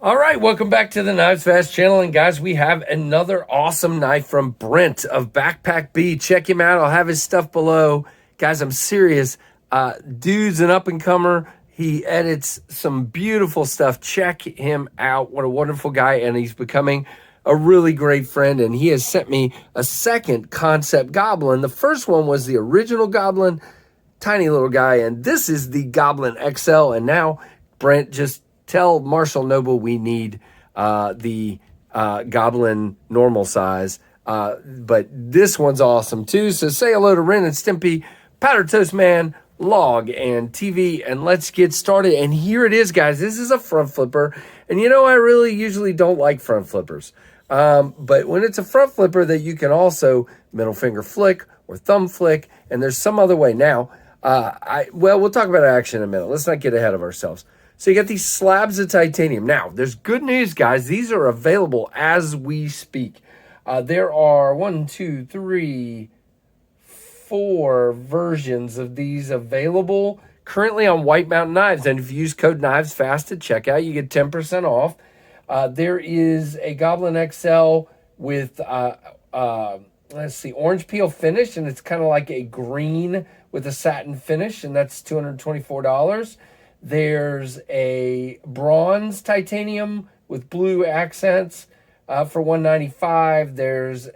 All right, welcome back to the KnivesFAST channel. And guys, we have another awesome knife from Brent of Backpack B. Check him out. I'll have his stuff below. Guys, I'm serious. Dude's an up-and-comer. He edits some beautiful stuff. Check him out. What a wonderful guy. And he's becoming a really great friend. And he has sent me a second Kansept Goblin. The first one was the original Goblin, tiny little guy. And this is the Goblin XL. And now Brent just tell Marshall Noble we need the Goblin normal size. But this one's awesome too. So say hello to Ren and Stimpy, Powder Toast Man, Log, and TV, and let's get started. And here it is, guys. This is a front flipper. And you know, I really usually don't like front flippers. But when it's a front flipper that you can also middle finger flick or thumb flick, and there's some other way. Now, we'll talk about action in a minute. Let's not get ahead of ourselves. So you got these slabs of titanium. Now, there's good news, guys. These are available as we speak. There are 4 versions of these available currently on White Mountain Knives. And if you use code KnivesFAST at checkout, you get 10% off. There is a Goblin XL with, let's see, orange peel finish. And it's kind of like a green with a satin finish. And that's $224. There's a bronze titanium with blue accents for $195. There's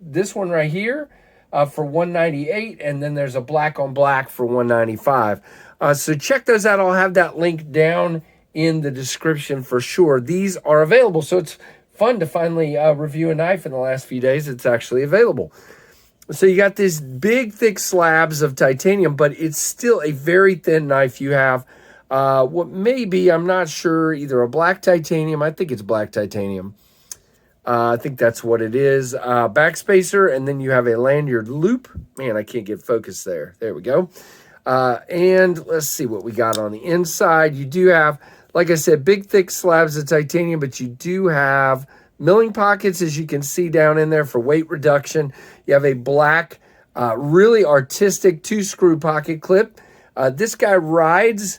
this one right here for $198, and then there's a black on black for $195. So check those out. I'll have that link down in the description for sure. These are available, so it's fun to finally review a knife in the last few days. It's actually available. So you got these big, thick slabs of titanium, but it's still a very thin knife. You have what may be, I'm not sure, either a black titanium. I think it's black titanium. I think that's what it is. Backspacer, and then you have a lanyard loop. Man, I can't get focus there. There we go. And let's see what we got on the inside. You do have, like I said, big, thick slabs of titanium, but you do have milling pockets, as you can see down in there, for weight reduction. You have a black, really artistic 2-screw pocket clip. This guy rides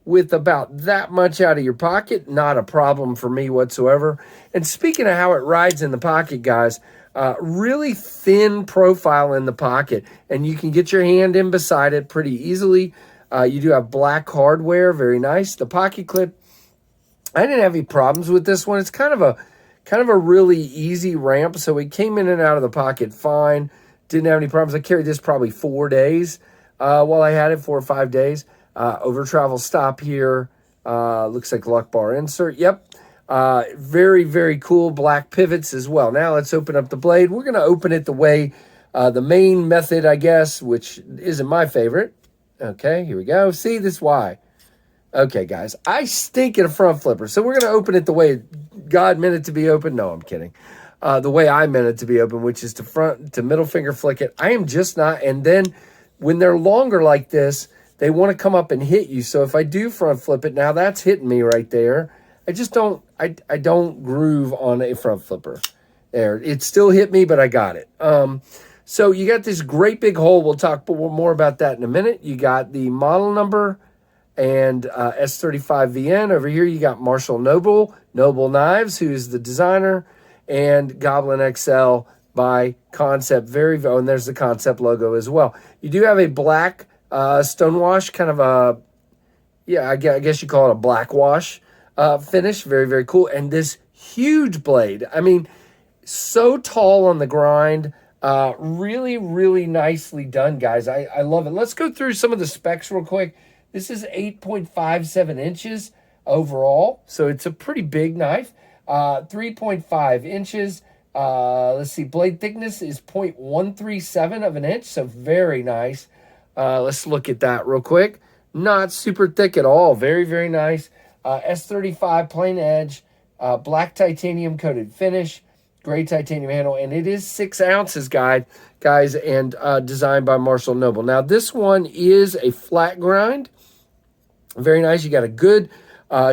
with about that much out of your pocket. Not a problem for me whatsoever. And speaking of how it rides in the pocket, guys, really thin profile in the pocket. And you can get your hand in beside it pretty easily. You do have black hardware. Very nice. The pocket clip, I didn't have any problems with this one. It's kind of a really easy ramp, so it came in and out of the pocket fine. Didn't have any problems. I carried this probably 4 days while I had it, 4 or 5 days. Over travel stop here. Looks like luck bar insert. Yep. Very, very cool. Black pivots as well. Now let's open up the blade. We're going to open it the way, the main method, I guess, which isn't my favorite. Okay, here we go. See, this is why. Okay, guys, I stink at a front flipper, so we're going to open it the way God meant it to be open. No, I'm kidding. The way I meant it to be open, which is to middle finger flick it. I am just not. And then when they're longer like this, they want to come up and hit you. So if I do front flip it, now that's hitting me right there. I just don't, I don't groove on a front flipper. There, it still hit me, but I got it. So you got this great big hole. We'll talk more about that in a minute. You got the model number and S35VN. Over here, you got Marshall Noble Knives, who is the designer, and Goblin XL by Kansept. And there's the Kansept logo as well. You do have a black stonewash, kind of a, yeah, I guess you call it a black wash finish. Very, very cool. And this huge blade, I mean, so tall on the grind. Really, really nicely done, guys. I love it. Let's go through some of the specs real quick. This is 8.57 inches overall, so it's a pretty big knife. 3.5 inches. Let's see, blade thickness is 0.137 of an inch, so very nice. Let's look at that real quick. Not super thick at all. Very, very nice. S35 plain edge, black titanium coated finish, gray titanium handle, and it is 6 ounces, guys, and designed by Marshall Noble. Now, this one is a flat grind. Very nice. You got a good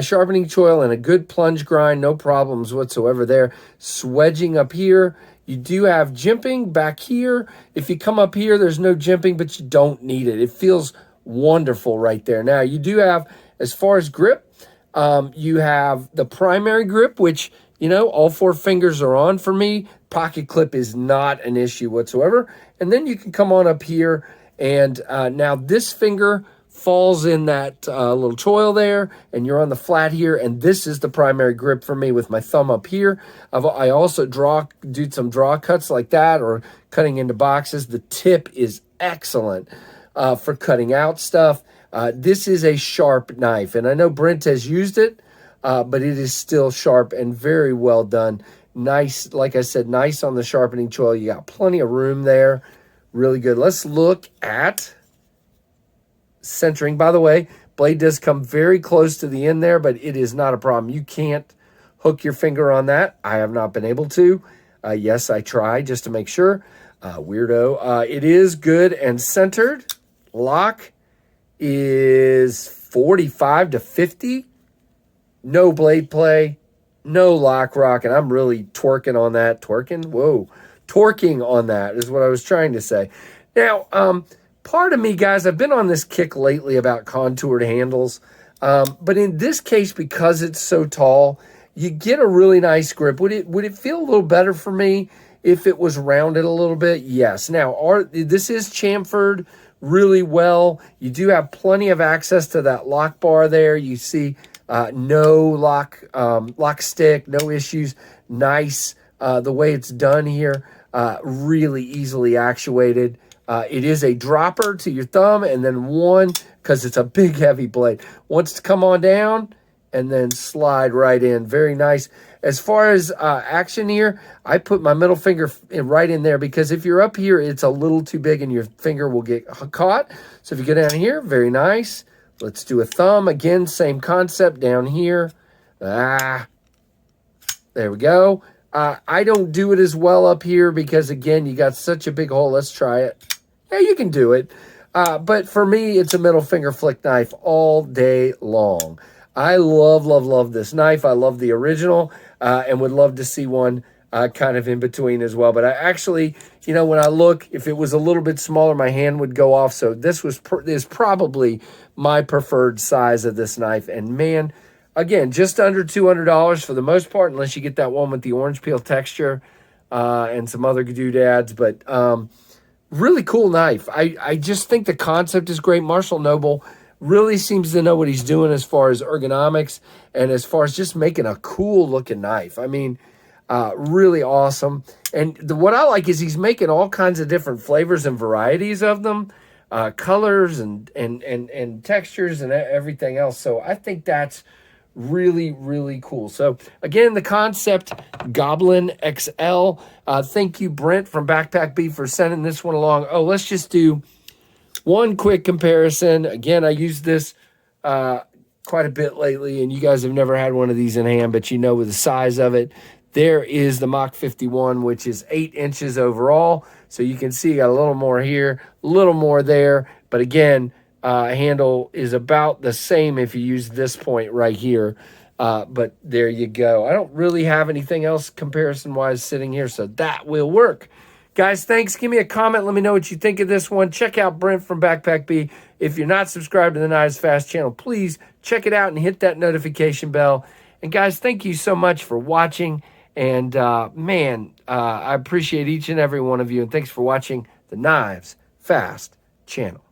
sharpening choil and a good plunge grind. No problems whatsoever there. Swedging up here. You do have jimping back here. If you come up here, there's no jimping, but you don't need it. It feels wonderful right there. Now, you do have, as far as grip, You have the primary grip, which, you know, all 4 fingers are on for me. Pocket clip is not an issue whatsoever. And then you can come on up here, and now this finger falls in that little choil there, and you're on the flat here, and this is the primary grip for me with my thumb up here. I also do some draw cuts like that, or cutting into boxes. The tip is excellent for cutting out stuff. This is a sharp knife, and I know Brent has used it, but it is still sharp and very well done. Nice, like I said, nice on the sharpening choil. You got plenty of room there. Really good. Let's look at centering. By the way, blade does come very close to the end there, but it is not a problem. You can't hook your finger on that. I have not been able to. Yes, I tried just to make sure. Weirdo. It is good and centered. Lock is 45 to 50. No blade play, no lock rock, and I'm really twerking on that. Twerking? Whoa. Torquing on that is what I was trying to say. Now, part of me, guys, I've been on this kick lately about contoured handles, but in this case, because it's so tall, you get a really nice grip. Would it feel a little better for me if it was rounded a little bit? Yes. Now, this is chamfered really well. You do have plenty of access to that lock bar there. You see no lock stick, no issues. Nice the way it's done here, really easily actuated. It is a dropper to your thumb, and then one, because it's a big heavy blade, wants to come on down and then slide right in. Very nice. As far as action here, I put my middle finger right in there, because if you're up here, it's a little too big and your finger will get caught. So if you go down here, very nice. Let's do a thumb. Again, same concept down here. There we go. I don't do it as well up here because, again, you got such a big hole. Let's try it. Yeah, you can do it. But for me, it's a middle finger flick knife all day long. I love this knife. I love the original and would love to see one kind of in between as well. But I actually, you know, when I look, if it was a little bit smaller, my hand would go off. So this is probably my preferred size of this knife. And man, again, just under $200 for the most part, unless you get that one with the orange peel texture and some other doodads. But really cool knife. I just think the concept is great. Marshall Noble really seems to know what he's doing as far as ergonomics and as far as just making a cool looking knife. I mean, really awesome. And what I like is he's making all kinds of different flavors and varieties of them, colors and textures and everything else. So I think that's really cool. So again, the Kansept Goblin XL. Thank you, Brent from Backpack B, for sending this one along. Oh, let's just do one quick comparison. Again, I used this quite a bit lately, and you guys have never had one of these in hand, but you know with the size of it. There is the Mach 51, which is 8 inches overall. So you can see you got a little more here, a little more there. But again, handle is about the same if you use this point right here. But there you go. I don't really have anything else comparison-wise sitting here, so that will work. Guys, thanks. Give me a comment. Let me know what you think of this one. Check out Brent from Backpack B. If you're not subscribed to the KnivesFAST channel, please check it out and hit that notification bell. And guys, thank you so much for watching. And I appreciate each and every one of you. And thanks for watching the KnivesFAST channel.